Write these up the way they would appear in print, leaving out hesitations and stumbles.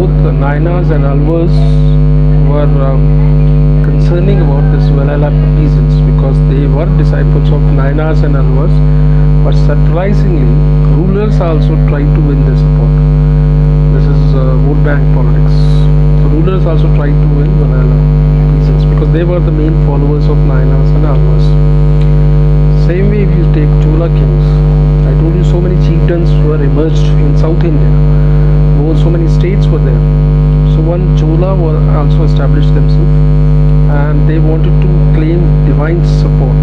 both Nainas and Alvars were concerning about this Valhalla peasants because they were disciples of Nainas and Alvars, but surprisingly, rulers also tried to win their support. This is vote bank politics. So rulers also tried to win Valhalla peasants because they were the main followers of Nainas and Alvars. Same way, if you take Chola kings, I told you so many chieftains were emerged in South India. So many states were there. So one Chola were also established themselves, and they wanted to claim divine support.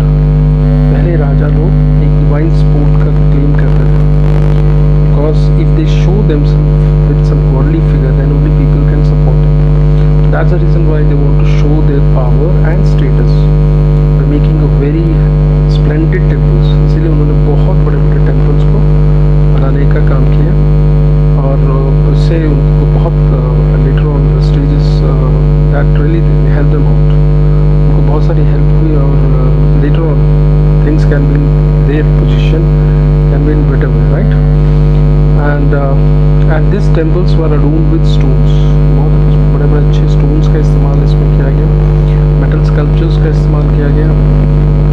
पहले राजा लोग एक divine support का claim करते थे, because if they show themselves with some godly figure, then only people can support them. That's the reason why they want to show their power and status by making a very splendid temples. इसीलिए उन्होंने बहुत बड़े-बड़े temples को बनाने का काम किया, और उससे उनको बहुत later on the stages that really helped them out. उनको बहुत सारी help हुई, और later on things can be in their position can be in better way, right? And these temples were adorned with stones. बहुत बड़े-बड़े अच्छे stones का इस्तेमाल इसमें किया गया, metal sculptures का इस्तेमाल किया गया,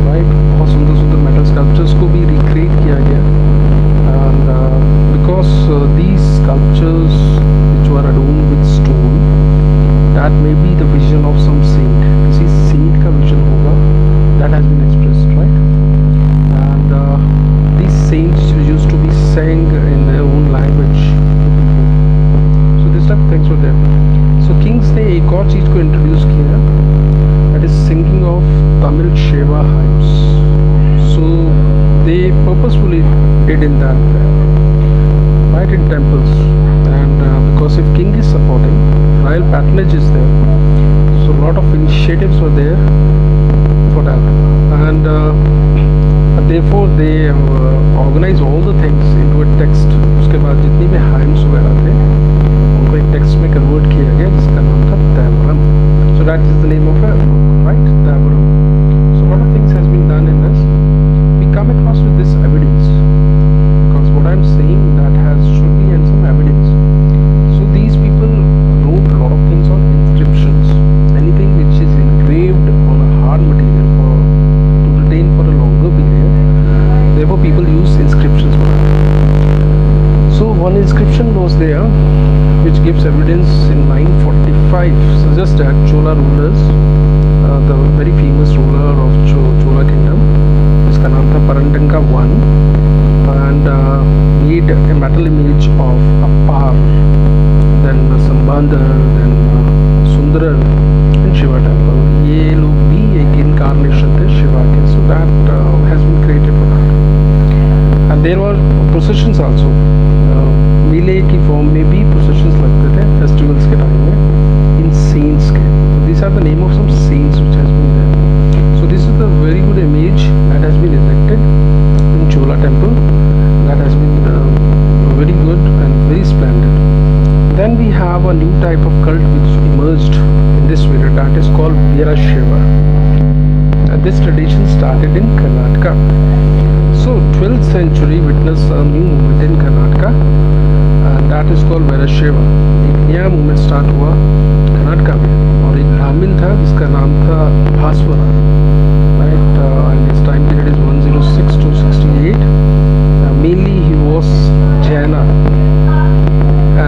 right? बहुत सुंदर-सुंदर metal sculptures को भी recreate किया गया, and because these sculptures which were adorned with stone, that may be the vision of some saint. किसी saint का vision होगा, that has been expressed, right? And these saints used to be sang in their own language to people. So this type of things were there. So kings ने एक और चीज को introduce किया, that is singing of Tamil Shiva hymns. So they purposefully did in that way, right, in temples. And because if king is supporting, royal patronage is there, so a lot of initiatives were there for that. And therefore they organize all the things into a text. उसके बाद जितनी भी hymns वगैरह थे उनको एक text में convert किया गया, जिसका नाम था Devaram. So that is the name of a book, right? Devaram. So a lot of things has been done in this. We come across with this evidence, because what I'm saying that should be in some evidence. So these people wrote a lot of things on inscriptions. Anything which is engraved on a hard material to retain for a longer period, therefore people use inscriptions for that. So one inscription was there which gives evidence in 945, suggests that Chola rulers, the very famous ruler of Chola kingdom, जिसका नाम था Parandanga I, and made a metal image of Appar, then Sambandar, then Sundarar in Shiva temple. ये लोग भी एक incarnation थे शिवा के, so that has been created for that. And there were processions also. मेले की फॉर्म में भी processions लगते थे festivals के टाइम में in saints के. So these are the name of some saints which has been there. So this is the very good image that has been erected in Chola temple. That has been very good and very splendid. Then we have a new type of cult which emerged in this period, that is called Veerashaiva. This tradition started in Karnataka. So 12th century witnessed a new movement in Karnataka, and that is called Veerashaiva. एक नया movement start हुआ कर्नाटका में, और एक ब्राह्मण था जिसका नाम था भास्वरा, right? And his time period is 106 to 68. Mainly he was Jaina,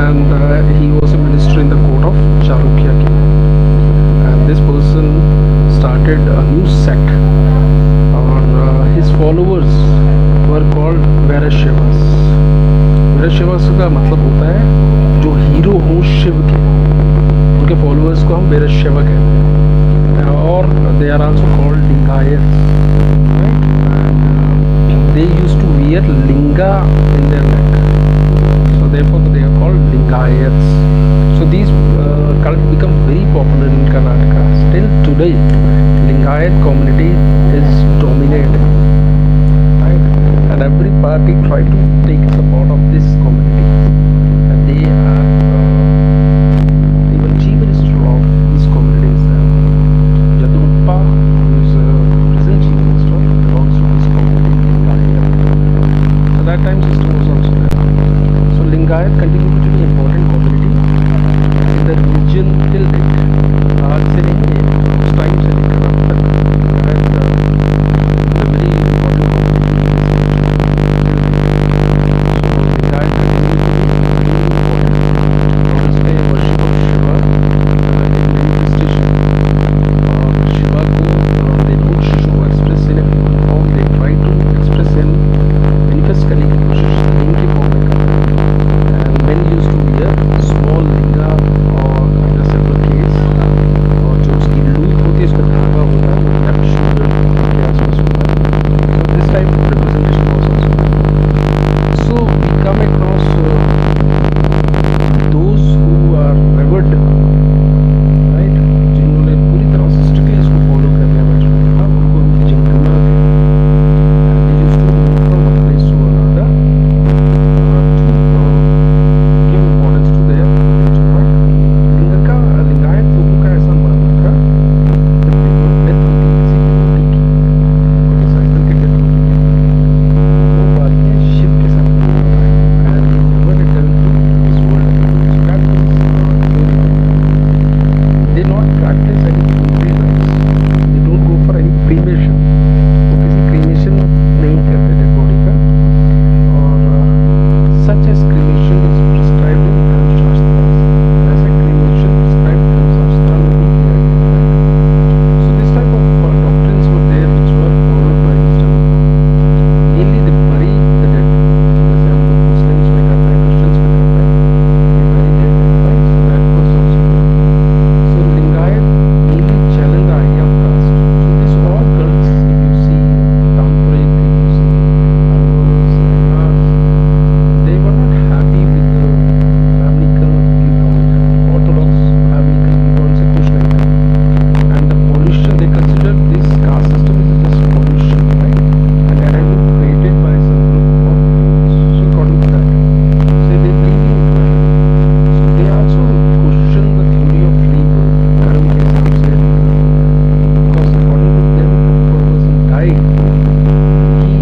and he was a minister in the court of Chalukya king. And this person started a new sect, and his followers were called Veerashaivas. Veerashaivas का मतलब होता है जो hero हों शिव के, उनके followers को हम वीरशैव कहते हैं, और they are also called Lingayats, right? And they used to wear linga in their neck, so therefore they are called Lingayats. So these cults become very popular in Karnataka. Still today, Lingayat community is dominating, right? And every party try to take support of this community, and they are even chief minister of this community is Yadurappa, who is present chief minister, belongs to this community Lingayat. So that time system was also there. So Lingayat continued to be an important community the religion till date, आज से नहीं है, उस time से लेकर अब तक Lingayat the very important community in this region till date. So Lingayat continue to be very important और इसमें worship of Shiva in manifestation और शिवा को they don't show express in a human form, they try to express in manifest करने की कोशिश लिंग की form में करते हैं and men used to wear small linga और under several caves और जो उसकी लूट होती है उसका धागा होता है वो लेफ्ट शोल्डर के आसपास होता है so this type of representation was also done. So we come across those who are revered, right, जिन्होंने पूरी तरह से strictly इसको follow कर लिया बचपन में था उनको उनकी जंगल में थे and they used to move from one place to another to give importance to their religion, right? Lingayat लोगों का ऐसा मानना था जब डेथ होती है किसी डिवोटी की, उनको डिसाइपल की डेथ होती है वो बाद में शिव के साथ मिल जाता है and he never returned to this world again. So that was theory. They not practice any funerary rites, they don't go for any cremation, वो किसी cremation नहीं करते डेड बॉडी का और such as cremation is prescribed in धर्मशास्त्रास, ऐसे cremation prescribed धर्मशास्त्र में भी किया गया है. So this type of doctrines were there which were followed by Eastern. Mainly they bury the dead, जैसे हम लोग Muslims में करते हैं, Christians में करते हैं, they bury dead, right? So that was also there. So Lingayat mainly challenged the idea of caste. So this all cults, if you see Tampurik, if you see Almos, Nayars, they were not happy with the Brahminical viewpoint, Orthodox Brahminical viewpoint से खुश नहीं थे. And the pollution, they considered this caste system is just pollution, right? And that has been created by some group of humans. So according to that, say they believe in equality. So they also question the theory of free will, कर्म के हिसाब से because according to them, if a person died, he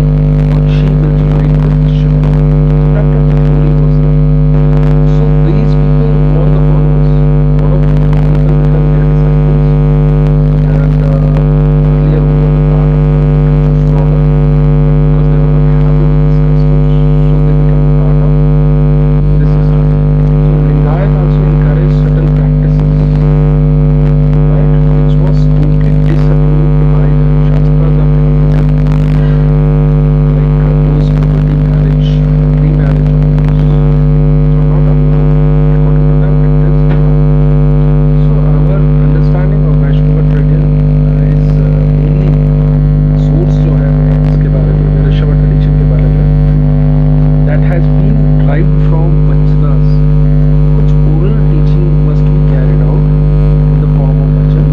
or she will unite with Shiva. So that type of theory was there. So these people were the followers. A lot of people become their disciples, and earlier we were the part of the creatures slaughter, but because they were not happy with these customs, so they become the part of this system. So Lingayat also encouraged certain practices, right, which was totally disapproved by the Shastras of Brahminical, like those property marriage, remarriage of those, which were not allowed. According to them, it is allowed. So our understanding of Vaishnava tradition is mainly source जो है इसके बारे में Vaishnava tradition के बारे में that has been derived from Vachanas. कुछ oral teaching must be carried out in the form of Vachan.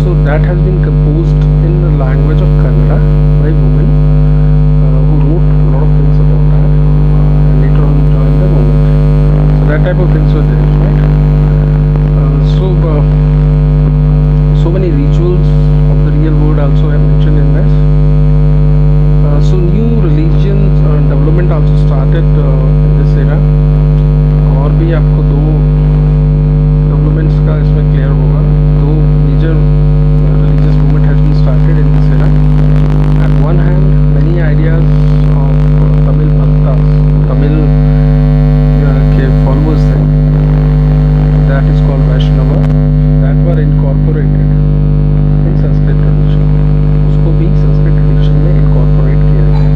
So that has been composed in the language of Kannada by women who wrote a lot of things about that and later on joined the movement. So that type of things were there, right? So many rituals of the real world also have mentioned in this. So new religions development also started in this era. और भी आपको दो developments का इसमें clear होगा. दो major religious movement has been started in this era. At one hand, many ideas of Tamil Bhaktas, Tamil के followers थे, that is called Vaishnava, that were incorporated in Sanskrit tradition. उसको भी Sanskrit tradition में incorporate किया गया.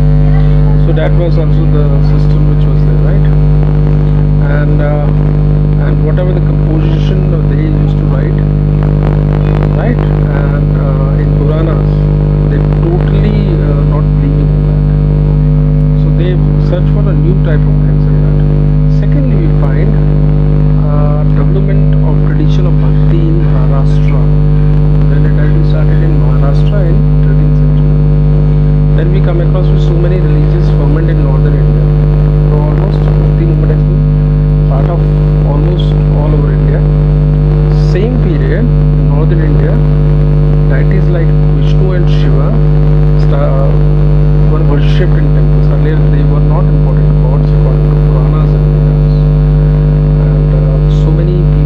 So that was also the system which was there, right? And whatever the composition they used to write, right? And in Puranas, they totally not believing in that. So they search for a new type of things in that. Secondly, we find development of tradition of bhakti in Maharashtra. Then it actually started in Maharashtra in 13th century. Then we come across with so many religious ferment in northern India. So almost bhakti movement has been part of almost all over India. Same period in northern India, deities like Vishnu and Shiva were worshipped in temples. Earlier they were not important gods according to Puranas and Vedas. And so many people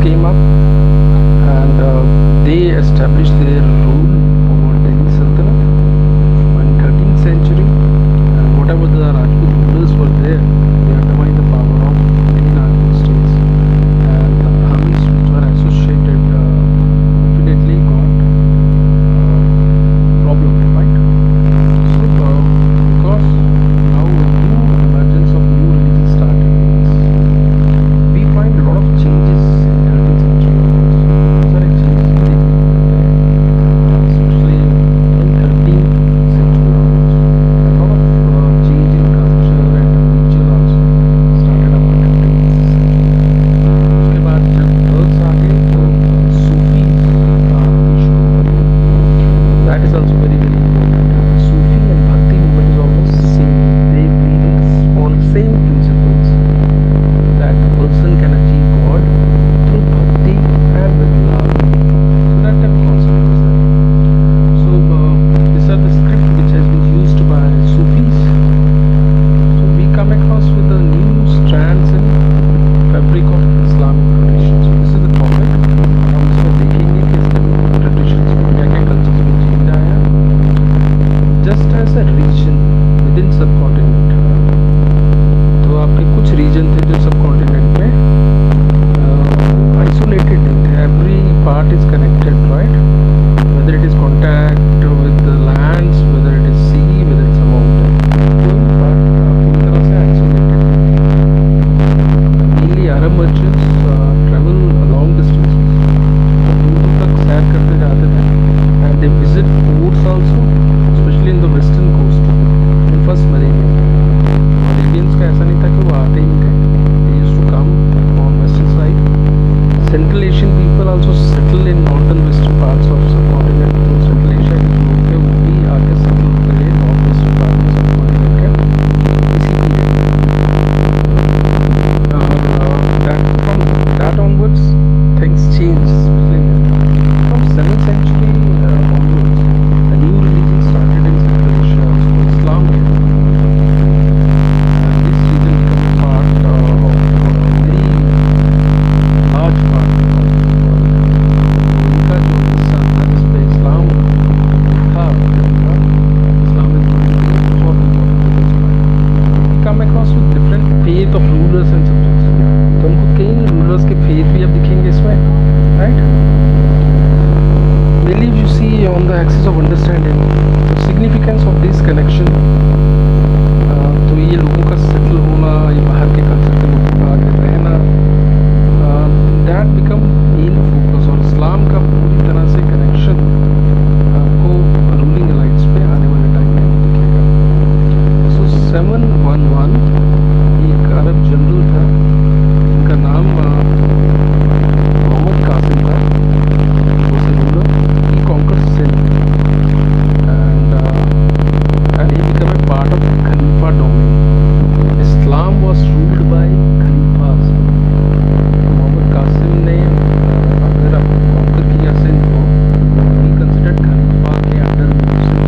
came up, and they established their rule over Delhi Sultanate in 13th century. And whatever the Rajput rulers were there, they undermined the power of many Rajput states, and the Brahmins which were associated definitely got problem, right? So because now a new emergence of new religion started, we find a lot of changes in 13th century onwards. सारे changes भी देखने को मिलते हैं, especially in 13th century onwards. A lot of change in culture and religion also started up in 13th century. उसके बाद जब Turks आ गए तो Sufis का भी शुरू हो गया. That is also very very important. Sufi and Bhakti movement is almost same. They believe on same principles that a person can achieve God through bhakti and with love. So that type of concept is there. So these are the script which has been used by Sufis. So we come across with the new strands in fabric of Islamic tradition. So this is the topic. हम इसमें देखेंगे कि Islamic traditions में क्या क्या cultures में change आया. Just as a region within subcontinent. तो आपके कुछ रीजन थे जो सब कॉन्टिनेंट में आइसोलेटेड नहीं थे. Every part is connected, right? Whether it is contact with the lands, whether it is sea, whether it's a mountain, कोई पार्ट पूरी तरह से आइसोलेटेड नहीं. Mainly Arab merchants travel long distance, दूर दूर तक सैर करते जाते थे. And they visit ports also, specially in the western coast in first millennium. और इंडियंस का ऐसा नहीं था कि वो आते ही नहीं थे. They used to come on western side. Central Asian people also settle in northern western parts of subcontinent. तो सेंट्रल एशिया के जो लोग थे वो भी आके सेटल होते रहे नॉर्थ वेस्टर्न पार्ट में सबकॉन्टिनेंट के इसी पीरियड में. और from that onwards things change. From 7th century onwards, a new religion started in Central Asia, Islam. And this region became a part of a very large part of the world. तो इनका जो हिस्सा था जिस पे इस्लाम था, इनका Islamic world के लिए बहुत इम्पोर्टेंट रिलीजन है. Come across with different faith of rulers and subjects. तो हमको कई रूलर्स के फेथ भी अब दिखेंगे इसमें, right? Mainly you see on the axis of understanding the significance of this connection. तो ये लोगों का सेटल होना, ये बाहर के कल्चर के लोगों का आगे रहना, दैट बिकम मेन फोकस. और इस्लाम का पूरी तरह से कनेक्शन आपको रूलिंग एलाइट्स पे आने वाले टाइम में दिखेगा. सो 711 एक अरब जनरल था जिनका नाम मोहम्मद कासिम था. He conquered Sindh, and he became a part of the Khalifa domain. Islam was ruled by Khalifas. Mohammad Qasim ने अगर आप कॉन्कर किया सिंध को, he considered Khalifa के अंडर में Sindh.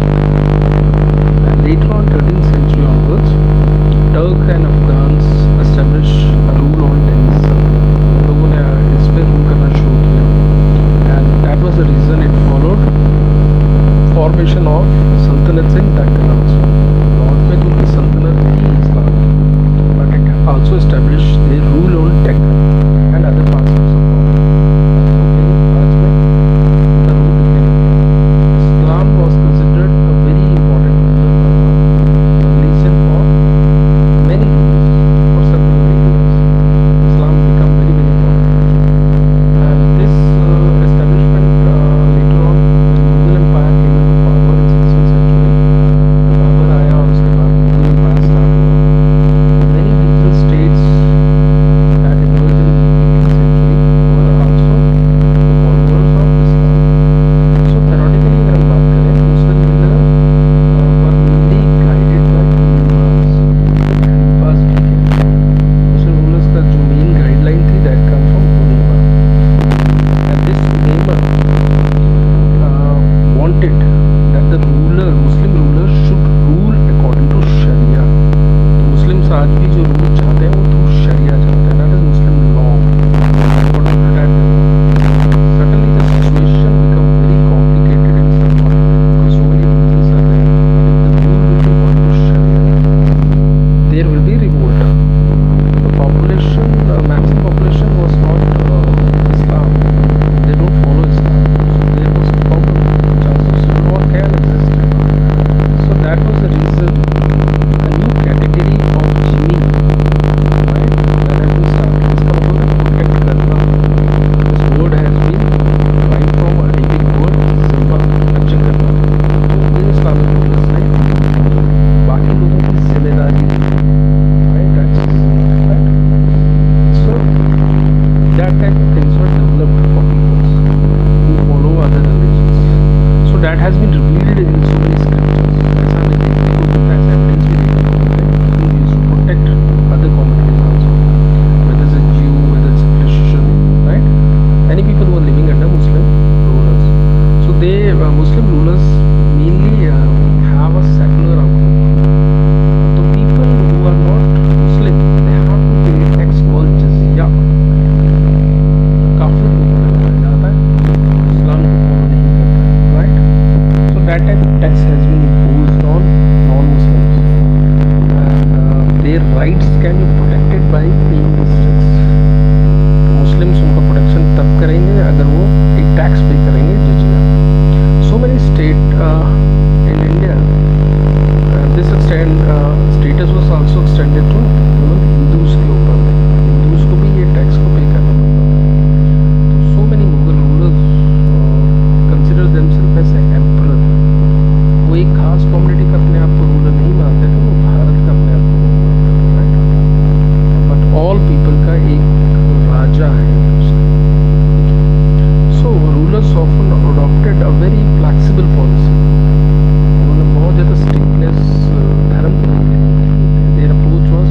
And later on 13th century onwards, Turk and Afghans established a rule on Delhi Sultanate. लोगों ने इस पे रूल करना शुरू किया. And that was the reason it followed formation of sultanates in Deccan also. North में तो उनकी सल्तनत थी इस्लाम की, but it also established their rule on Deccan and other parts of subcontinent. So कई parts में उनका rule दिखने लगा. Islam was considered a very important religion for many rulers, for several rulers. Islam became very very important religion. And this establishment later on when Mughal Empire came into power in 16th century, Babar आया और उसके बाद Mughal Empire start हुआ. Many regional states that emerged in 18th century were also the followers of Islam. So theoretically अगर हम बात करें तो Muslim ruler were mainly guided by Khalifas. Khalifas भी थे. Muslim rulers का जो main guideline थी that come from Khalifa. And this ulema wanted that the Muslim ruler should rule according to Sharia. तो Muslims आज भी जो रूल चाहते हैं वो थ्रू Sharia चाहते हैं. That is Muslim law. According to that the population, maximum population was not Islam. They don't follow Islam. So there was a problem. Chances of civil war can exist. So that was the reason a new category of jimmy, right, that has been started. इसका मतलब है protect करना. This word has been derived from Arabic word zimma, protection करना. तो इन Islamic rulers ने बाकी लोगों की जिम्मेदारी ली, right, taxes, right. So that type of things were developed for people who follow other religions. So that has been revealed in so many scriptures. ऐसा हमें देखने को मिलता है, ऐसा evidence भी देखने को मिलता है. People used to protect other communities also, whether it's a Jew, whether it's a Christian, right? Any people who are living under Muslim rulers. So they Muslim rulers mainly have a secular outlook. So people who are not Muslim, they have to pay a tax called jizya. काफिर लोगों को लगाया जाता है, इस्लाम को follow नहीं करता है, right? So that type of tax has been imposed on non-Muslims, and their rights can be protected by paying this tax. तो Muslims उनका प्रोटेक्शन तब करेंगे अगर वो एक टैक्स पे करेंगे, जिजिया. So many state in India, this status was also extended to Hindus के ऊपर. Hindus को भी ये टैक्स को पे करना पड़ता था. तो so many Mughal rulers consider themselves as an emperor. वो एक खास कम्युनिटी का अपने आप को रूलर नहीं मानते थे, वो भारत का अपने आप को रूलर मानते थे, right? बट ऑल पीपल का एक राजा है उसका. So rulers often adopted a very flexible policy. उन्होंने बहुत ज़्यादा strictness धर्म के लिए. Their approach was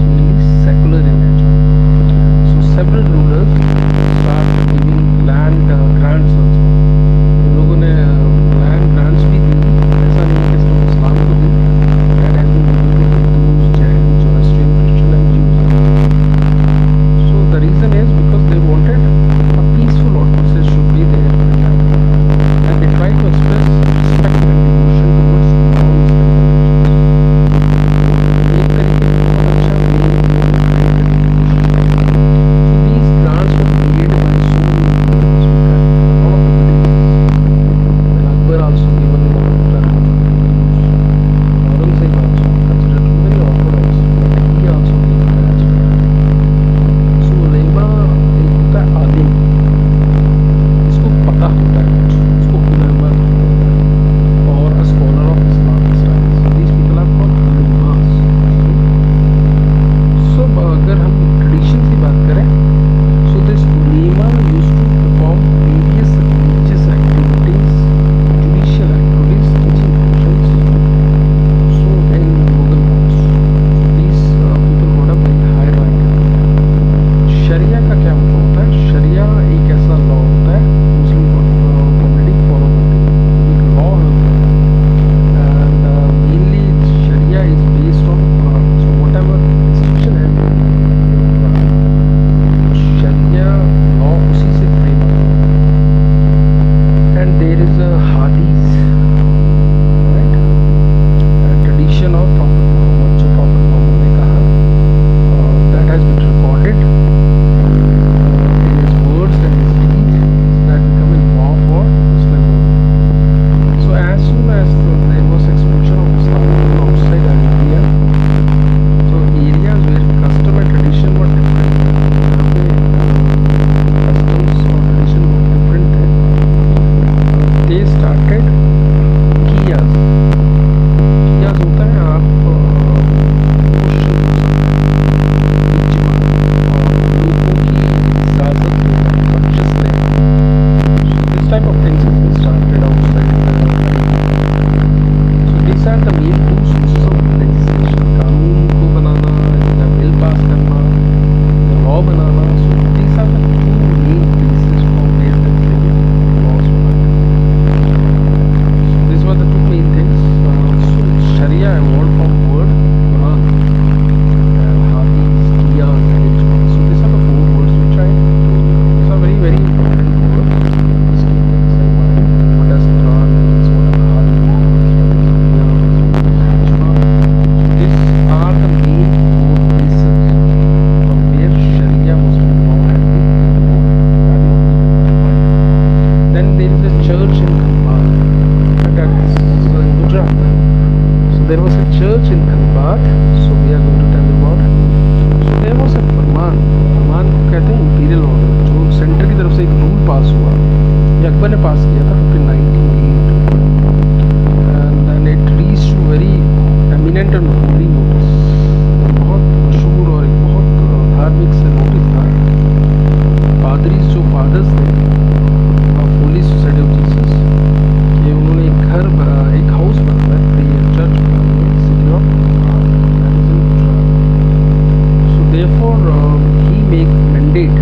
he make mandate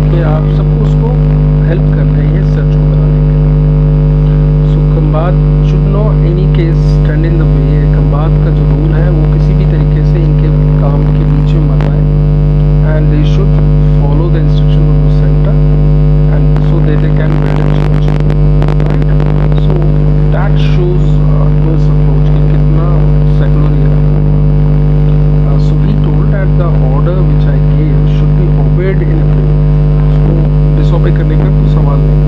कि आप सबको उसको हेल्प करना है ये चर्च को बनाने के लिए। So Khambhat should not any case stand in the way. Khambhat का जो रूल है वो किसी भी तरीके से इनके काम के बीच में मत आए, and they should follow the instruction of the centre and so they can build a church, right. So that shows this approach कि कितना सेकुलर ये रहा। So he told that the order which I gave should be obeyed in a way. So disobey करने का कोई सवाल नहीं।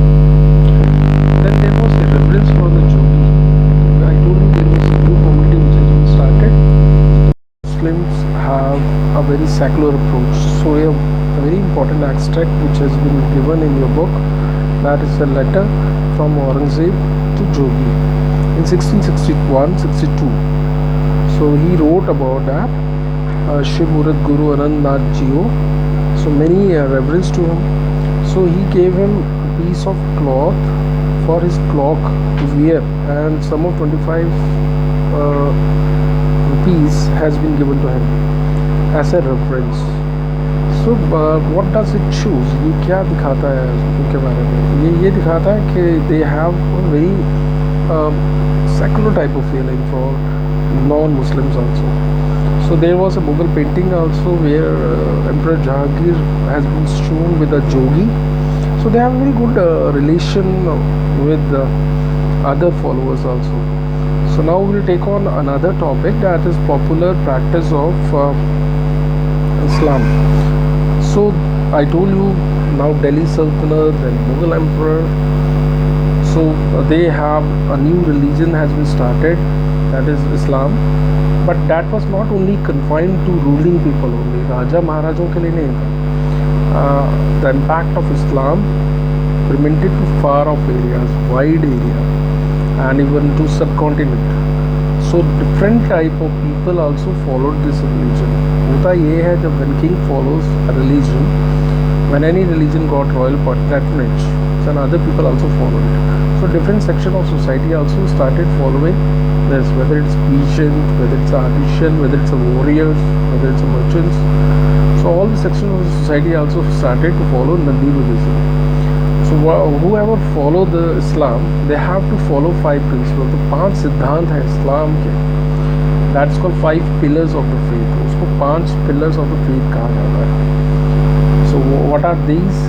Then there was a reverence for the Jogi. I told you there was a new community which has been started. Muslims have a very secular approach. So a very important extract which has been given in your book, that is a letter from Aurangzeb to Jogi in 1661-62. So he wrote about that. Shiv Murat Guru Anand Nath Jio. So many reverence to him. So he gave him a piece of cloth for his clock to wear, and sum of 25 rupees has been given to him as a reference. So what does it choose? ये क्या दिखाता है उनके बारे में? ये दिखाता है कि they have a very secular type of feeling for non-Muslims also. So there was a Mughal painting also where Emperor Jahangir has been shown with a Jogi. So they have a very good relation with other followers also. So now we will take on another topic, that is popular practice of Islam. So I told you now Delhi Sultanate and Mughal Emperor. So they have a new religion has been started, that is Islam. But that was not only confined to ruling people only. राजा महाराजों के लिए नहीं था. The impact of Islam permeated to far off areas, wide area, and even to subcontinent. So different type of people also followed this religion. होता ये है जब when king follows a religion, when any religion got royal patronage, then other people also followed it. So different section of society also started following this, whether it's peasant, whether it's artisan, whether it's a warriors, whether it's a merchants. So all the sections of the society also started to follow Nandi Buddhism. So whoever follow the Islam, they have to follow 5 principles. तो 5 सिद्धांत है इस्लाम के, that's called 5 pillars of the faith. उसको 5 pillars of the faith कहा जाता है. So what are these?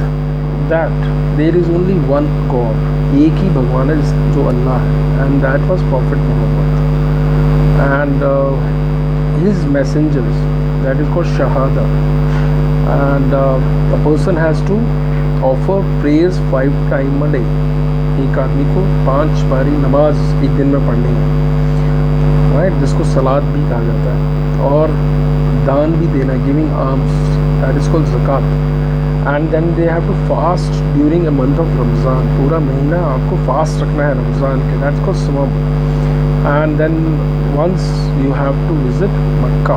That there is only one God, एक ही भगवान है जो अल्लाह है, and that was Prophet Muhammad and his messengers, that is called Shahada, and a person has to offer prayers 5 times a day. एक आदमी को 5 बारी नमाज एक दिन में पढ़नी है, राइट, जिसको सलात भी कहा जाता है, और दान भी देना, giving arms, that is called ज़कात. And then they have to fast during a month of Ramzan. पूरा महीना आपको फास्ट रखना है रमज़ान के, that's called Sawm. And then once you have to visit मक्का,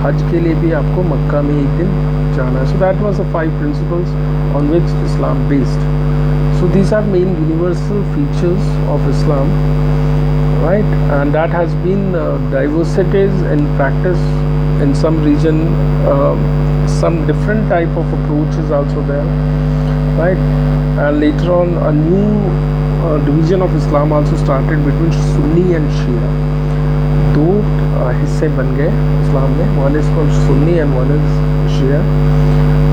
हज के लिए भी आपको मक्का में एक दिन जाना है. So that was the 5 principles on which Islam based. So these are main universal features of Islam, right? And that has been diversities in practice in some region. Some different type of approach is also there, right? And later on a new division of Islam also started between Sunni and Shia. 2 हिस्से बन गए इस्लाम में, one is called Sunni and one is Shia,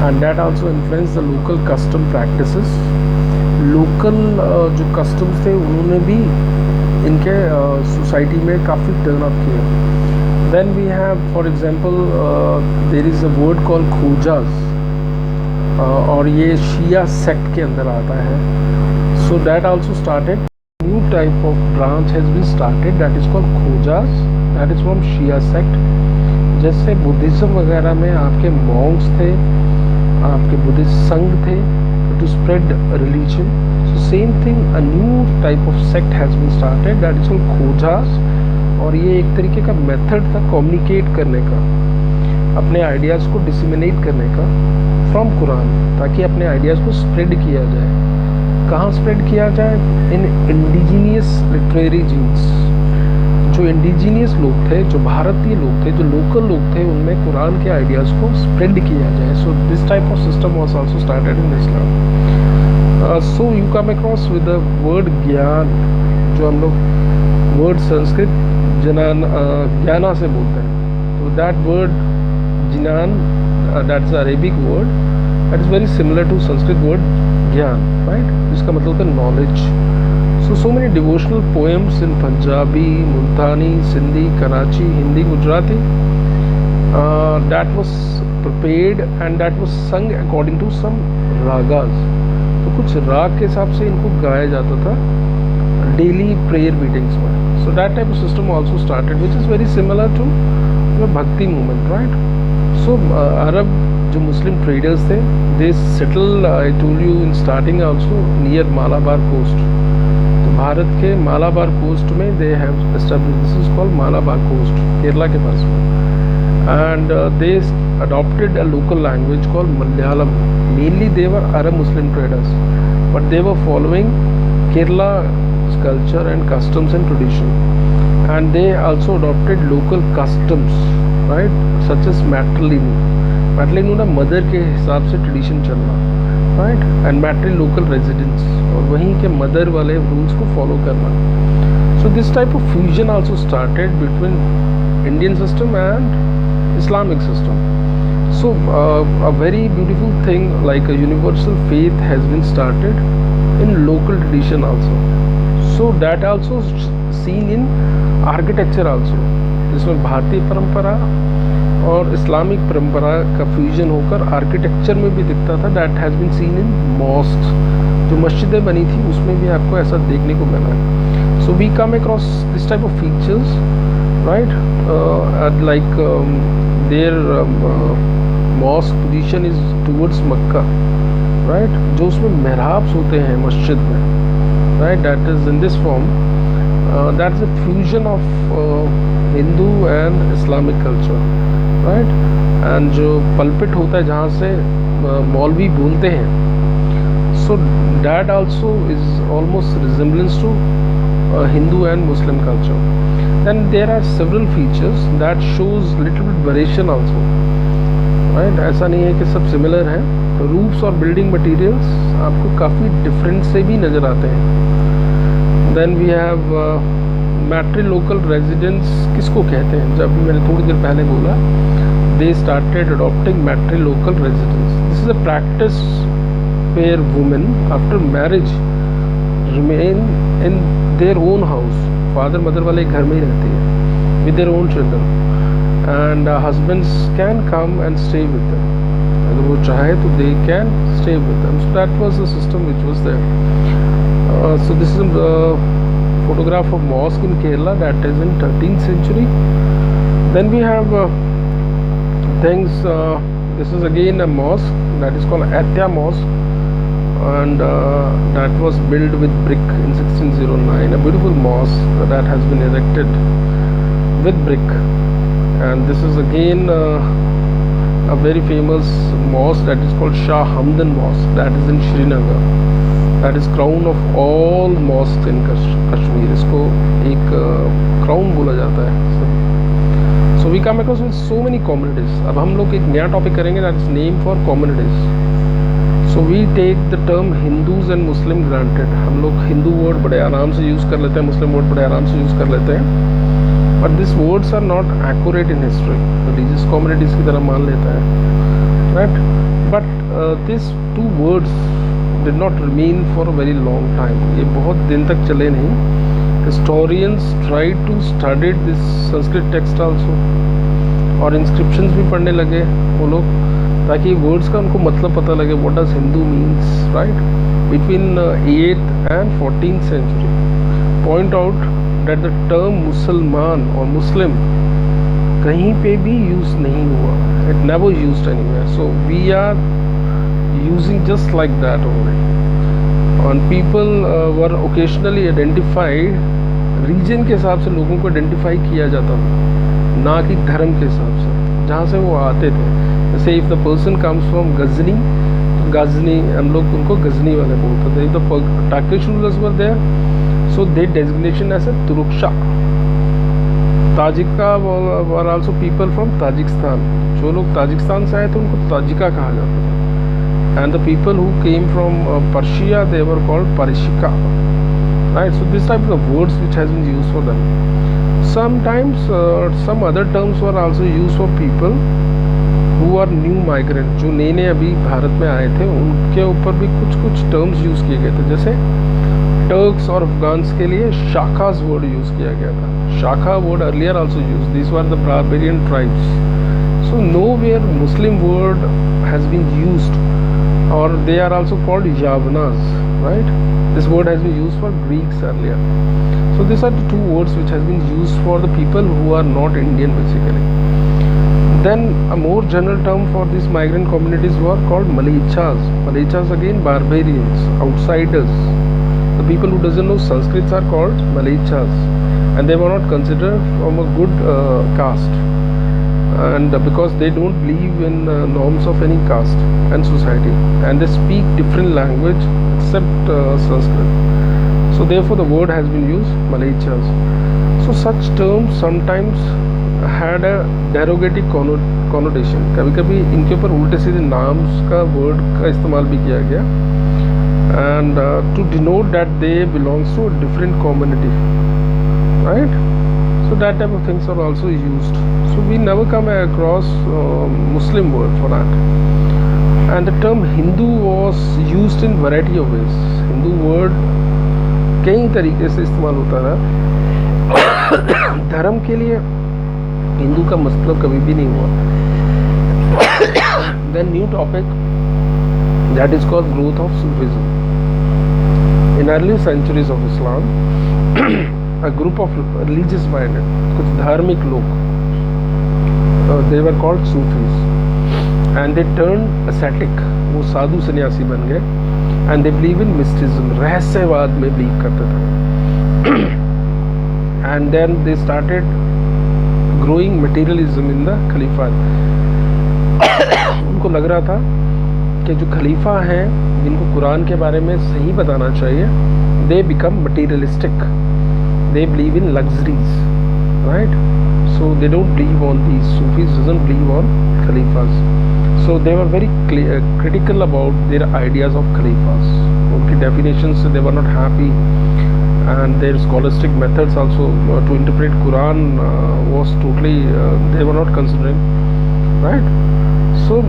and that also influenced the local custom practices. Local जो customs थे उन्होंने भी इनके society में काफ़ी टर्न अप किया. Then we have, for example, there is a word called खोजाज, और ये शिया सेक्ट के अंदर आता है. So that also started new type of branch has been started, that is called खोजाज, that is from Shia sect. जैसे Buddhism वगैरह में आपके मॉन्क्स थे, आपके बुद्धिस्ट संघ थे to spread religion. So same thing, a new type of sect has been started, that is called खोजाज. और ये एक तरीके का मेथड था कम्युनिकेट करने का, अपने आइडियाज़ को डिसिमिनेट करने का फ्रॉम कुरान, ताकि अपने आइडियाज़ को स्प्रेड किया जाए. कहाँ स्प्रेड किया जाए? इन इंडिजीनियस लिटरेरी जीन्स, जो इंडिजीनियस लोग थे, जो भारतीय लोग थे, जो लोकल लोग थे, उनमें कुरान के आइडियाज़ को स्प्रेड किया जाए. सो this type of system was also started in Islam. So you come across with the word ज्ञान, जो हम लोग वर्ड संस्कृत ज्ञाना से बोलते हैं. तो दैट वर्ड जिनान, that is Arabic word, that is very similar to Sanskrit word gyan, right, जिसका मतलब होता है knowledge. So many devotional poems in Punjabi, Multani, Sindhi, Karachi, Hindi, Gujarati, that was prepared and that was sung according to some ragas. तो कुछ राग के हिसाब से इनको गाया जाता था डेली प्रेयर मीटिंग्स में. So that type of system also started, which is very similar to the Bhakti movement, right? So Arab जो मुस्लिम traders थे, they settled, I told you in starting also, near Malabar coast. Bharat के Malabar coast में they have established, this is called Malabar coast, Kerala के पास में. And they adopted a local language called Malayalam. Mainly they were Arab Muslim traders, but they were following Kerala culture and customs and tradition. And they also adopted local customs, right, such as matriliny. Matriliny ना mother के हिसाब से tradition चलना, right, and matrilocal residence, और वहीं के mother वाले rules को फॉलो करना. So this type of fusion also started between Indian system and Islamic system. So a very beautiful thing like a universal faith has been started in local tradition also. So that also seen in architecture also, जिसमें भारतीय परंपरा और Islamic परंपरा का fusion होकर architecture में भी दिखता था. That has been seen in mosque, जो मस्जिदें बनी थी उसमें भी आपको ऐसा देखने को मिला है. So we come across this type of features, right, like their mosque position is towards Mecca, right, जो उसमें मेहराब्स होते हैं मस्जिद में, right, that is in this form. That is a fusion of Hindu and Islamic culture, right. And जो pulpit होता है जहाँ से मौलवी बोलते हैं, so that also is almost resemblance to Hindu and Muslim culture. Then there are several features that shows little bit variation also, right. ऐसा नहीं है कि सब similar हैं. roofs और building materials आपको काफ़ी different से भी नज़र आते हैं. Then we have matrilocal residence. किसको कहते हैं? जब मैंने थोड़ी देर पहले बोला, they started adopting matrilocal residence. This is a practice where women after marriage remain in their own house. Father mother वाले घर में ही रहते हैं with their own children, and husbands can come and stay with them. अगर वो चाहे तो they can stay with them. So that was the system which was there. So this is a photograph of mosque in Kerala, that is in 13th century. Then we have things, this is again a mosque that is called Atya Mosque, and that was built with brick in 1609. A beautiful mosque that has been erected with brick. And this is again a very famous mosque that is called Shah Hamdan Mosque, that is in Srinagar. That is crown of all mosques in Kashmir. इसको एक crown बोला जाता है. So we come across with so many communities. अब हम लोग एक नया टॉपिक करेंगे, that is name for communities. So we take the term Hindus and Muslim granted. हम लोग हिंदू वर्ड बड़े आराम से यूज़ कर लेते हैं, मुस्लिम वर्ड बड़े आराम से यूज़ कर लेते हैं. But these words are not accurate in history. Religious communities की तरह मान लेता है, right? But these two words did not remain for a very long time. ये बहुत दिन तक चले नहीं. Historians tried to study this Sanskrit text also, और inscriptions भी पढ़ने लगे वो लोग, ताकि वर्ड्स का उनको मतलब पता लगे. what does Hindu means, right? Between 8th and 14th century, point out that the term मुसलमान और मुस्लिम कहीं पे भी यूज़ नहीं हुआ. it never used anywhere. So we are using just like that only. And people were occasionally identified, region के हिसाब से लोगों को आइडेंटिफाई किया जाता था, ना कि धर्म के हिसाब से जहाँ से वो आते थे. जैसे if the person comes from Ghazni, तो गजनी हम लोग उनको गजनी वाले बोलते थे. If the Turkish rulers were there, so they designation as a Turushka, Tajika were also people from Tajikistan, जो लोग ताजिकिस्तान से आए थे उनको ताजिका कहा जाता था, and the people who came from Persia they were called Parsika, right. So this type of words which has been used for them. Sometimes some other terms were also used for people who are new migrant, जो नए नए अभी भारत में आए थे, उनके ऊपर भी कुछ कुछ टर्म्स यूज़ किए गए थे. जैसे टर्क्स और अफगान्स के लिए शाखास वर्ड यूज़ किया गया था. Shaka word earlier also use, this were the barbarian tribes. So nowhere Muslim word has been used, और they are also called Yavanas, right. This word has been used for Greeks earlier. So these are the two words which has been used for the people who are not Indian basically. Then a more general term for these migrant communities were called Malechas. Malechas again barbarians, outsiders. The people who doesn't know Sanskrit are called Malechas, and they were not considered from a good caste, and because they don't believe in norms of any caste and society, and they speak different language except Sanskrit. So therefore the word has been used, Malechas. So such terms sometimes had a derogatory connotation. कभी कभी इनके ऊपर उल्टे सीधे नाम्स का word का इस्तेमाल भी किया गया, and to denote that they belongs to a different community, right. So that type of things are also used. So we never come across Muslim word for that. And the term Hindu was used in variety of ways. Hindu word कई तरीके से इस्तेमाल होता रहा. धर्म के लिए हिंदू का मतलब कभी भी नहीं हुआ. Then new topic that is called growth of Sufism. In early centuries of Islam a group of religious minded, कुछ धार्मिक लोग, they were called Sufis, and they turn ascetic, वो साधु सन्यासी बन गए, एंड दे बिलीव इन मिस्टिज्म, रहस्यवाद में बिलीव करते थे. And then they started growing materialism in the खलीफा. उनको लग रहा था कि जो खलीफा हैं जिनको कुरान के बारे में सही बताना चाहिए, they become materialistic, they believe in luxuries, right. So they don't believe on these, Sufis doesn't believe on खलीफाज. So they were very critical about their ideas of Khalifas. उनकी definitions they were not happy, and their scholastic methods also to interpret Quran was totally they were not considering, right. So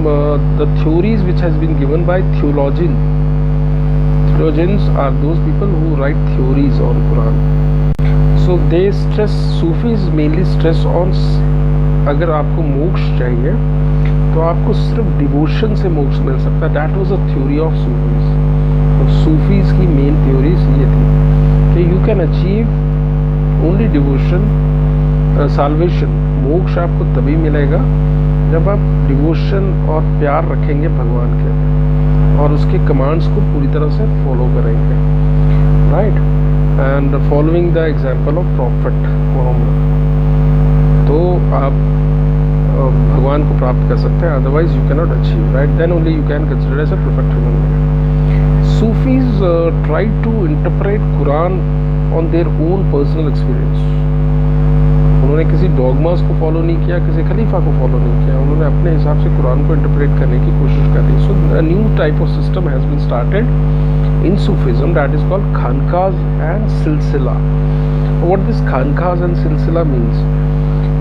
the theories which has been given by theologians are those people who write theories on Quran. So they stress, Sufis mainly stress on, अगर आपको मोक्ष चाहिए तो आपको सिर्फ devotion से मोक्ष मिल सकता है. That was a theory of Sufis. और सूफीज की मेन थ्योरीज ये थी कि you can achieve only devotion, salvation, moksha आपको तभी मिलेगा जब आप डिवोशन और प्यार रखेंगे भगवान के अंदर और उसके कमांड्स को पूरी तरह से फॉलो करेंगे, right. And following the example of prophet Muhammad, तो आप भगवान को प्राप्त कर सकते हैं, otherwise you can not achieve, right. Then only you can consider as a perfect human being. Sufis try to interpret Quran on their own personal experience. उन्होंने किसी डॉगमास को फॉलो नहीं किया, किसी खलीफा को फॉलो नहीं किया, उन्होंने अपने हिसाब से कुरान को इंटरप्रेट करने की कोशिश करी. So a new type of system has been started in Sufism that is called खानकाज एंड सिलसिला. व्हाट दिस खानकाज एंड सिलसिला means,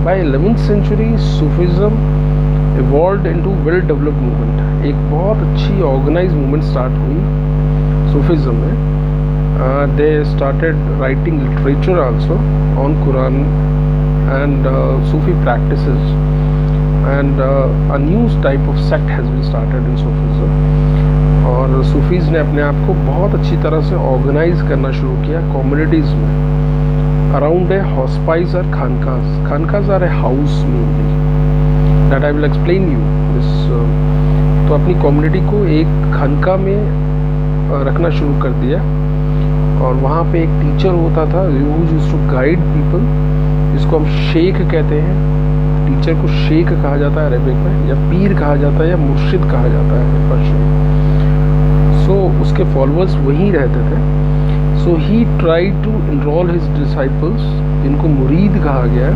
by 11th century Sufism evolved into well developed movement. एक बहुत अच्छी organized movement start हुई Sufism में. They started writing literature also on Quran and Sufi practices, and a new type of sect has been started in Sufism. और Sufis ने अपने आप को बहुत अच्छी तरह से ऑर्गेनाइज करना शुरू किया कम्युनिटीज़ में around a hospice or khankas. Khankas are a house mainly. That I will explain you. This तो अपनी कम्युनिटी को एक खानका में रखना शुरू कर दिया, और वहाँ पे एक टीचर होता था who used to guide people, जिसको हम शेख कहते हैं. टीचर को शेख कहा जाता है अरबिक में, या पीर कहा जाता है, या मुर्शिद कहा जाता है पर्शियन. सो उसके फॉलोअर्स वहीं रहते थे. So he tried to enroll his disciples, जिनको मुरीद कहा गया है,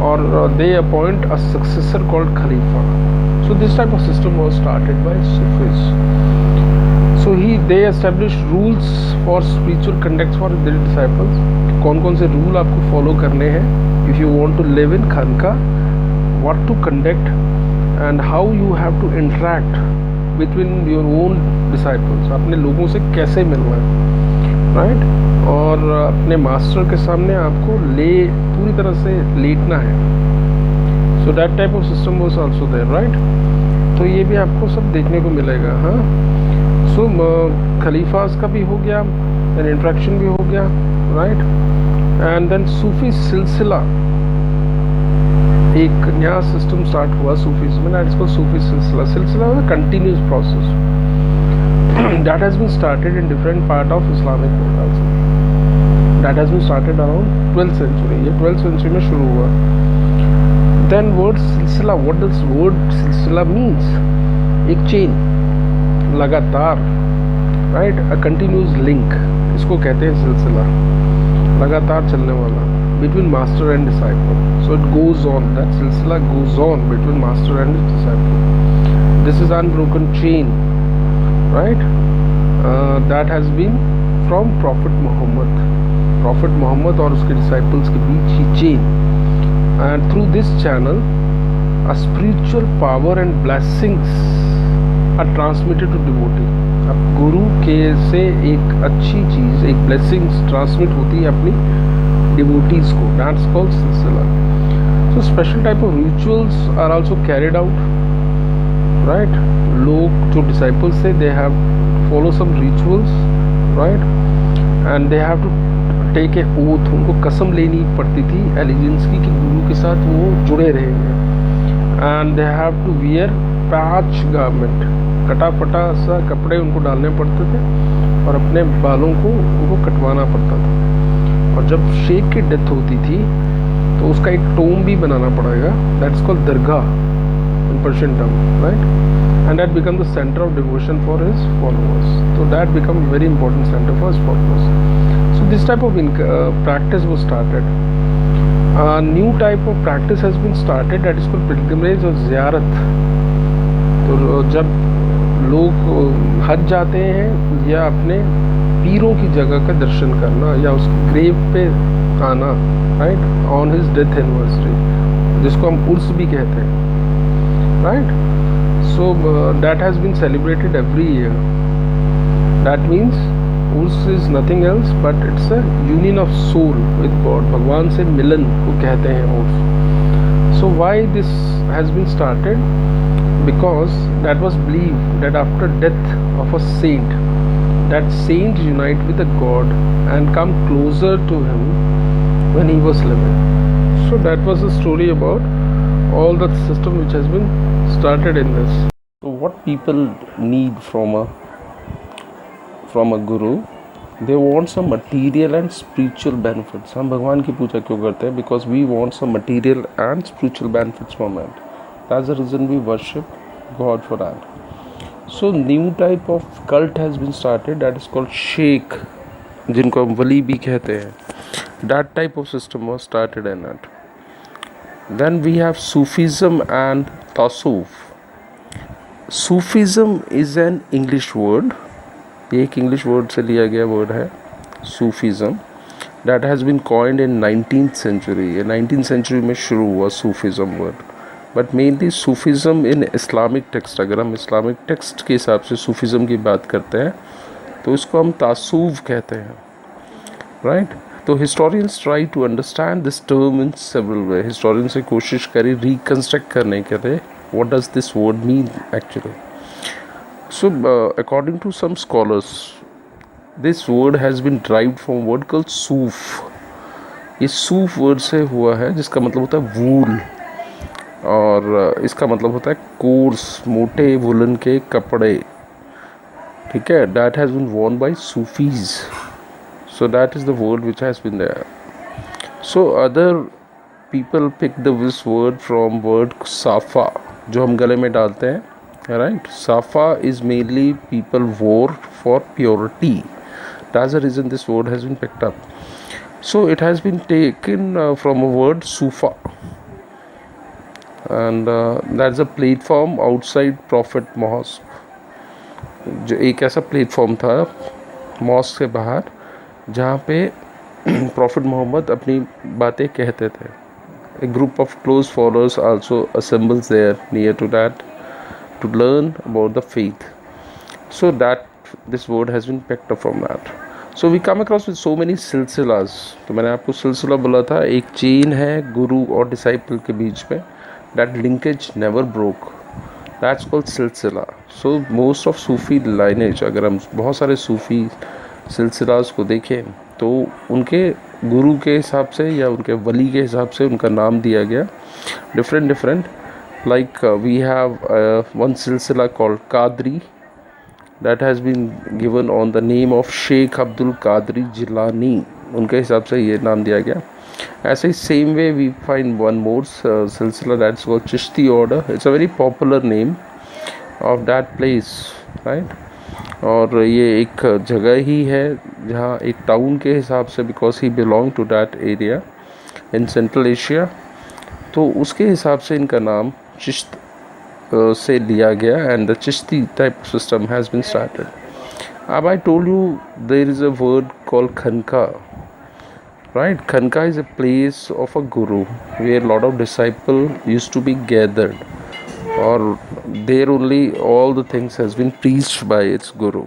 और they appoint a successor called Khalifa. So this type of system was started by Sufis. So they established rules for spiritual conduct for their disciples. कौन कौन से rule आपको फॉलो करने हैं if you want to live in Khanka, what to conduct and how you have to interact between your own disciples. अपने लोगों से कैसे मिलना है, right? और अपने मास्टर के सामने आपको पूरी तरह से लेटना है. So that type of system was also there, right? तो ये भी आपको सब देखने को मिलेगा. हाँ, सो खलीफास का भी हो गया, देन इंट्रैक्शन भी हो गया, राइट. एंड देन सूफी सिलसिला, एक नया सिस्टम स्टार्ट हुआ सूफीज़ में, दैट इज कॉल्ड सूफी सिलसिला. सिलसिला is a continuous process that has been started in different part of Islamic world also. That has been started around 12th century. ये 12th century में शुरू हुआ. Then word सिलसिला, what does word सिलसिला means? एक chain, लगातार, right, a continuous link, इसको कहते हैं सिलसिला, लगातार चलने वाला, between master and disciple. So it goes on, that सिलसिला goes on between master and disciple. This is unbroken chain, right, that has been from prophet Muhammad और उसके डिसाइपल्स के बीच ही chain. And through this channel a spiritual power and blessings are transmitted to devotee. अब गुरु के से एक अच्छी चीज़, एक ब्लेसिंग्स ट्रांसमिट होती है अपनी डिवोटीज को. दैट्स कॉल्ड सिलसिला. So special type of rituals are also carried out, right. लोग जो डिसाइपल्स थे, they have follow some rituals, right, and they have to take a oath. उनको कसम लेनी पड़ती थी एलिजेंस की कि गुरु के साथ वो जुड़े रहेंगे. And they have to wear patch garment, कटा फटा सा कपड़े उनको डालने पड़ते थे और अपने बालों को उनको कटवाना पड़ता था. और जब शेख की डेथ होती थी तो उसका एक टोम भी बनाना पड़ेगा, that is called dargah in Persian term, right. And that become the centre of devotion for his followers. तो that become very important centre for his followers. So this type of practice was started. New type of practice has been started, that is called pilgrimage और ज़ियारत. तो जब लोग हज जाते हैं या अपने पीरों की जगह का दर्शन करना या उसकी ग्रेव पे आना, right, on his death anniversary, जिसको हम उर्स भी कहते हैं, right. So that has been celebrated every year. That means Urs is nothing else but it's a union of soul with God. भगवान से मिलन को कहते हैं Urs. So why this has been started? Because that was believed that after death of a saint, that saint unite with the God and come closer to him when he was living. So that was the story about all the system which has been started in this. So what people need from a guru, they want some material and spiritual benefits. हम भगवान की पूजा क्यों करते हैं? Because we want some material and spiritual benefits from it. That's the reason we worship God for that. So new type of cult has been started, that is called Sheikh, जिनको हम वली भी कहते हैं. That type of system was started in it. Then we have Sufism and Tasawwuf. Sufism is an English word. ये एक English word से लिया गया word है, Sufism. That has been coined in 19th century. ये 19th century में शुरू हुआ Sufism word. But mainly Sufism in Islamic text, अगर हम इस्लामिक टेक्स्ट के हिसाब से सूफिज़म की बात करते हैं तो इसको हम तासूफ कहते हैं, राइट. तो historians try to understand this term in several way. Historian से कोशिश करें रिकन्स्ट्रक्ट करने के लिए what does this word mean actually. So according to some scholars this word has been derived from word called सूफ. ये सूफ वर्ड से हुआ है जिसका मतलब होता है वूल, और इसका मतलब होता है कोर्स, मोटे वुलन के कपड़े, ठीक है. That has been worn by Sufis. So that is the word which has been there. So other people pick this word from word साफा, जो हम गले में डालते हैं, right? Safa is mainly people wore for purity. That's the reason this word has been picked up. So it has been taken from a word Sufa, and that's a platform outside Prophet Mosque. जो एक ऐसा platform था mask के बाहर जहाँ पे profit Mohammad अपनी बातें कहते थे. A group of close followers also assembles there near to that to learn about the faith. So that this word has been picked up from that. So we come across with so many silsilas. तो मैंने आपको सिलसिला बोला था, एक chain है गुरु और disciple के बीच में. That linkage never broke. That's called silsila. So most of Sufi lineage, अगर हम बहुत सारे सूफ़ी सिलसिलास को देखें तो उनके गुरु के हिसाब से या उनके वली के हिसाब से उनका नाम दिया गया different. Like we have one silsila called Qadri that has been given on the name of Sheikh Abdul Qadri Jilani. उनके हिसाब से ये नाम दिया गया. ऐसे ही same way we find one more silsila that's called Chishti order. It's a very popular name of that place, right? और ये एक जगह ही है जहाँ एक टाउन के हिसाब से because he belong to that area in central Asia, तो उसके हिसाब से इनका नाम चिश्त से लिया गया and the Chishti type system has been started. अब I told you there is a word called खनका, right? Khanka is a place of a guru where a lot of disciples used to be gathered, or there only all the things has been preached by its guru.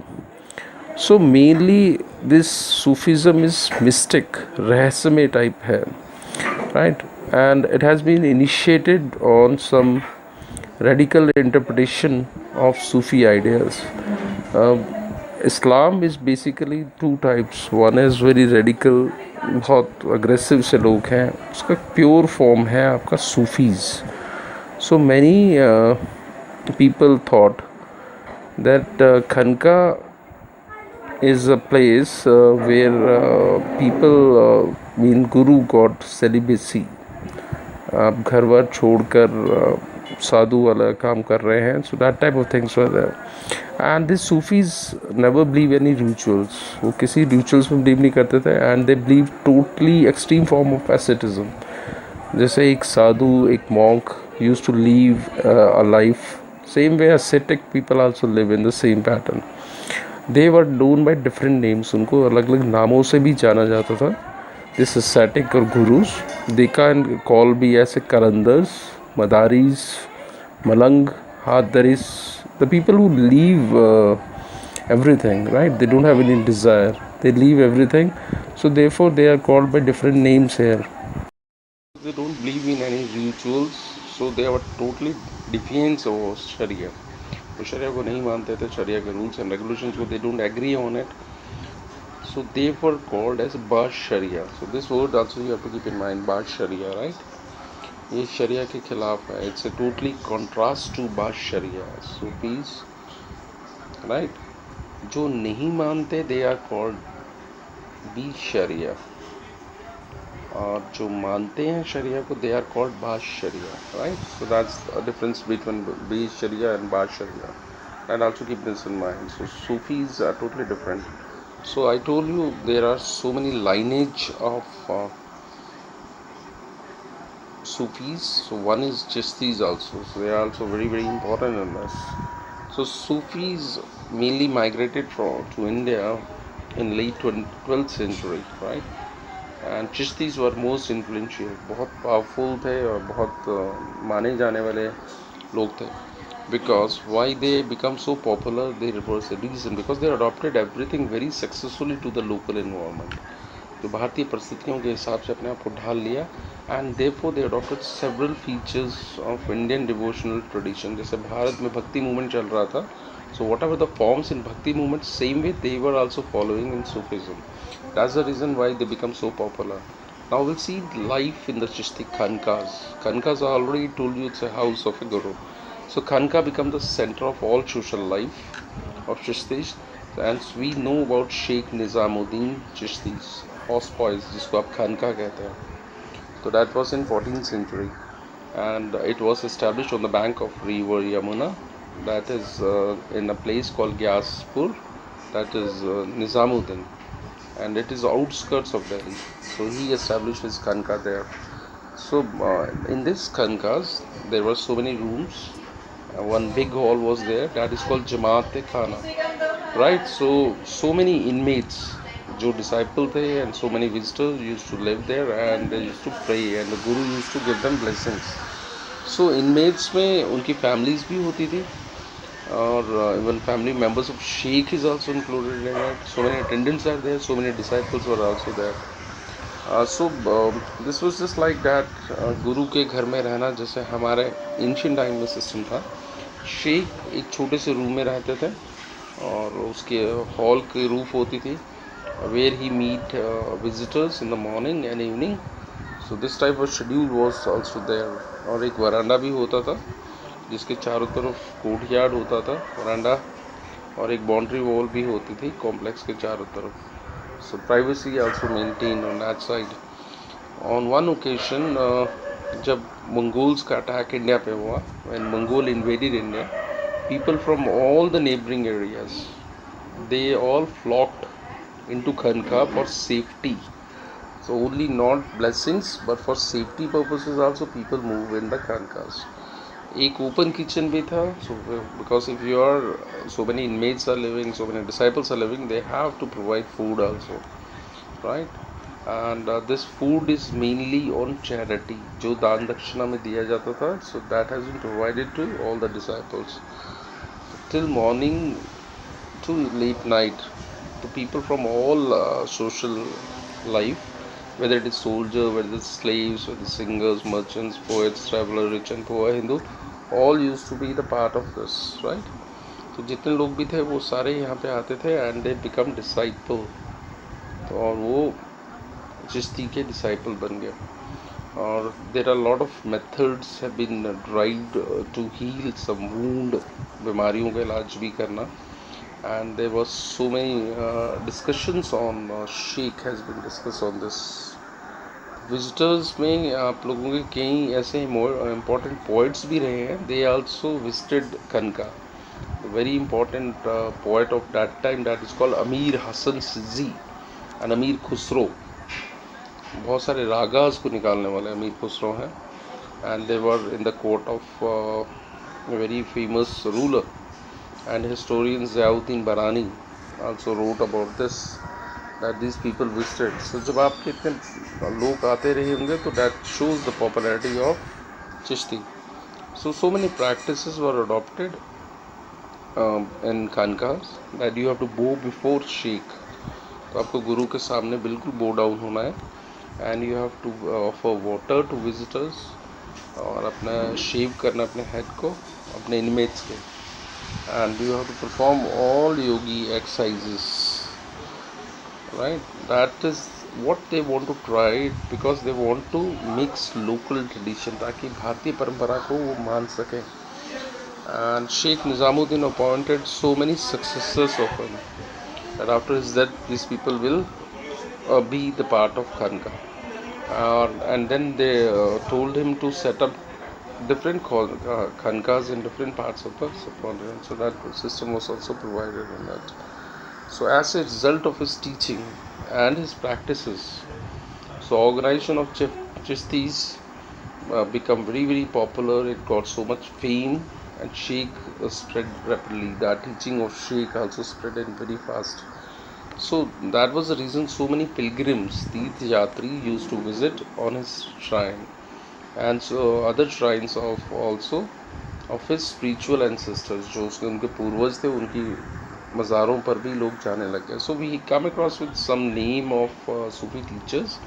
So mainly this Sufism is mystic, रहस्यमय type है, right? And it has been initiated on some radical interpretation of Sufi ideas. Islam is basically two types. One is very radical, बहुत aggressive से लोग हैं. उसका pure form है आपका Sufis. So many people thought that Khanka is a place where people mean Guru got celibacy. आप घर बार छोड़कर साधु वाला काम कर रहे हैं. So that type of things were there. And these Sufis never believe any rituals. वो किसी rituals में believe नहीं करते थे, and they believe totally extreme form of asceticism. जैसे एक साधु, एक monk used to live a life same way ascetic people also live in the same pattern. They were known by different names. उनको अलग अलग नामों से भी जाना जाता था. This ascetic or gurus, they can call be as a Karandas, Madaris, Malang, Hadaris, the people who leave everything, right? They don't have any desire. They leave everything. So therefore they are called by different names here. They don't believe in any rituals, so they are totally defiance of Sharia. वो शरिया को नहीं मानते थे, शरिया के rules and regulations को they don't agree on it. So they were called as Bash Sharia. So this word also you have to keep in mind, Bash Sharia, right? ये शरिया के खिलाफ है. It's a totally contrast to Bash Sharia. So please, right? जो नहीं मानते they are called B Sharia. और जो मानते हैं शरिया को they are called Bash Sharia, right? So that's a difference between B Sharia and Bash Sharia, and also keep this in mind. So Sufis are totally different. So I told you there are so many lineage of Sufis. So one is Chistis also. So they are also very important in this. So Sufis mainly migrated to India in late 12th century, right? And Chishtis were most influential. बहुत powerful थे और बहुत माने जाने वाले लोग थे. Because why they become so popular, there was a reason because they adopted everything very successfully to the local environment. जो भारतीय परिस्थितियों के हिसाब से अपने आप को ढाल लिया, and therefore they adopted several features of Indian devotional tradition. जैसे भारत में भक्ति मूवमेंट चल रहा था, so whatever the forms in bhakti movement, same way they were also following in Sufism. That's the reason why they become so popular. Now we'll see life in the Chishti Khankas. Khankas, I already told you, it's a house of a guru. So Khanka become the center of all social life of Chishtis. And we know about Sheikh Nizamuddin Chishti's hospice, जिसको आप Khanka कहते हैं. So that was in 14th century, and it was established on the bank of river Yamuna. that is in a place called Gyaspur, that is Nizamuddin, and it is outskirts of Delhi. So he established his Khanqa there. So in this Khanqas, there were so many rooms. One big hall was there, that is called Jamaat-e-Khana, right? So many inmates जो disciple थे and so many visitors used to live there and they used to pray and the guru used to give them blessings. So inmates में उनकी families भी होती थी और even family members of sheikh is also included in it. So many attendants are there, so many disciples were also there. This was just like that. गुरु के घर में रहना जैसे हमारे एंशियंट टाइम में सिस्टम था. शेख एक छोटे से रूम में रहते थे और उसके हॉल की रूफ होती थी where he meet visitors in the morning and evening. So this type of schedule was also there. और एक वरांडा भी होता था जिसके चारों तरफ कोर्टयार्ड होता था, वरांडा, और एक बाउंड्री वॉल भी होती थी कॉम्प्लेक्स के चारों तरफ. So privacy also maintained on that side. On one occasion, जब मंगोल्स का अटैक इंडिया पे हुआ, when Mongol invaded India, people from all the neighboring areas, they all flocked into Khanqa for safety. So only not blessings, but for safety purposes also people move in the Khanqas. एक open kitchen भी था, so because if you are so many inmates are living, so many disciples are living, they have to provide food also, right? And this food is mainly on charity, जो दान दक्षिणा में दिया जाता था, so that has been provided to all the disciples till morning to late night. To people from all social life, whether it is soldier, whether it is slaves, whether singers, merchants, poets, traveler, rich and poor, Hindu, all used to be the part of this, right? तो जितने लोग भी थे वो सारे यहाँ पे आते थे and they become disciple. तो और वो चिश्ती के disciple बन गए. और there are a lot of methods have been derived to heal some wound, बीमारियों का इलाज भी करना. And there was so many discussions on Sheikh has been discussed on this. Visitors में आप लोगों के कई ऐसे important poets भी रहे हैं. They also visited Khanqa. The very important poet of that time, that is called Amir Hassan Sizzi and Amir Khusro. बहुत सारे रागास को निकालने वाले अमीर खुसरो हैं. And they were in the court of a very famous ruler. And historian Ziauddin Barani also wrote about this, that these people visited. So जब आपके इतने लोग आते रहे होंगे तो that shows the popularity of Chishti. So many practices were adopted in Khanqahs, that you have to bow before Sheikh. तो आपको गुरु के सामने बिल्कुल bow down होना है, and you have to offer water to visitors और अपना शेव करना अपने हेड को, अपने इनमेट्स के, and you have to perform all yogi exercises, right? That is what they want to try, because they want to mix local tradition ताकि भारतीय परंपरा को वो मान सकें. And Sheikh Nizamuddin appointed so many successors of him that after his death these people will be the part of Khanqa. And then they told him to set up different Khanqas in different parts of the subcontinent, so that system was also provided in that. So as a result of his teaching and his practices, so organization of Chistis become very, very popular. It got so much fame, and Sheikh spread rapidly. That teaching of Sheikh also spread in very fast. So that was the reason so many pilgrims, Tirth Yatri, used to visit on his shrine, and so other shrines of also of his spiritual ancestors, जो उसके उनके पूर्वज थे, उनकी मज़ारों पर भी लोग जाने लग गए. So we come across with some name of Sufi teachers.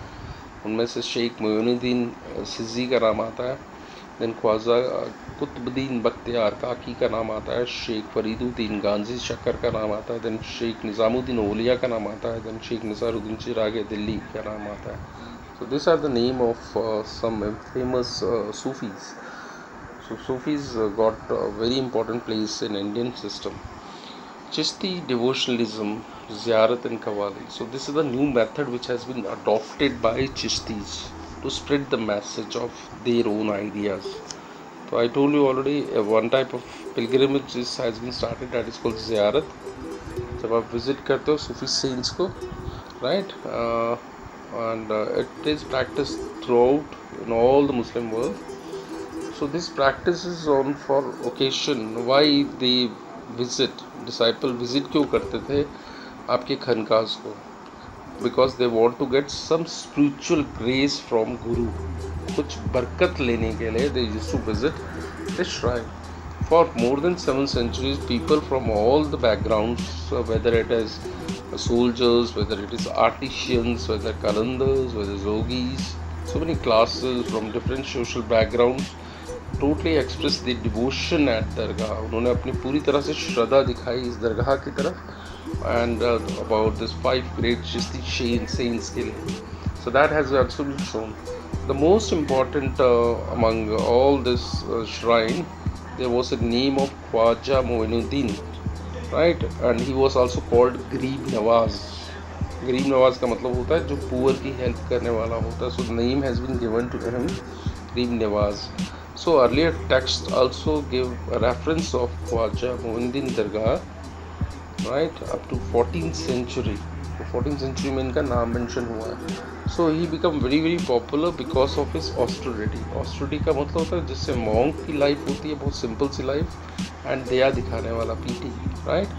उनमें से शेख मोइनुद्दीन सिज़ी का नाम आता है, देन ख्वाजा कुतुबुद्दीन बख्तियार काकी का नाम आता है, शेख फरीदुद्दीन गांजी शक्कर का नाम आता है, देन शेख निज़ामुद्दीन ओलिया का नाम आता है, देन शेख निसारुद्दीन चिराग दिल्ली का नाम आता है. So these are the name of some famous Sufis. So Sufis got a very important place in Indian system. Chishti devotionalism, ziyarat and qawwali. So this is the new method which has been adopted by Chishtis to spread the message of their own ideas. So I told you already, one type of pilgrimage has been started, that is called ziyarat. जब आप visit करते हो सूफी saints को, right? And it is practiced throughout in all the Muslim world. So this practice is on for occasion. Why they visit, disciple visit क्यों करते थे आपके खनकाज को? Because they want to get some spiritual grace from Guru. कुछ बरकत लेने के लिए they used to visit this shrine. For more than 7 centuries, people from all the backgrounds, whether it is soldiers, whether it is artisans, whether kalandars, whether yogis, so many classes from different social backgrounds, totally express the devotion at दरगाह. उन्होंने अपनी पूरी तरह से श्रद्धा दिखाई इस दरगाह की तरफ, and about this 5 great Chishti saints के लिए. So that has also been shown. The most important among all this shrine, there was a name of Khwaja Moinuddin, right? And he was also called Garib Nawaz. Garib Nawaz का मतलब होता है जो poor की help करने वाला होता है. So the name has been given to him, Garib Nawaz. So earlier texts also give a reference of Khwaja Moinuddin Dargah, right, up to 14th century. तो 14th century में इनका नाम मेंशन हुआ है. So he become very very popular because of his austerity. Austerity का मतलब होता है जिससे monk की लाइफ होती है बहुत सिंपल सी लाइफ, and दया दिखाने वाला PT, right?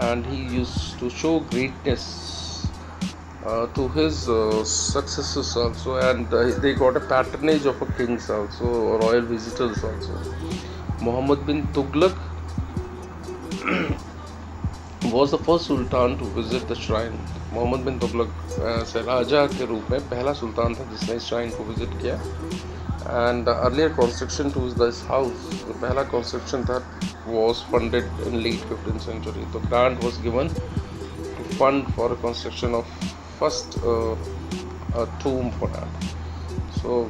And he used to show greatness to his successors also, and they got a patronage of a kings also, royal visitors also. Muhammad bin Tughlaq was the first sultan to visit the shrine. Muhammad bin Tughlaq से राजा के रूप में पहला सुल्तान था जिसने इस shrine को विजिट किया. And earlier construction to this house, जो पहला कंस्ट्रक्शन था, was funded in late 15th century. The grant was given to fund for a construction of first tomb for that. So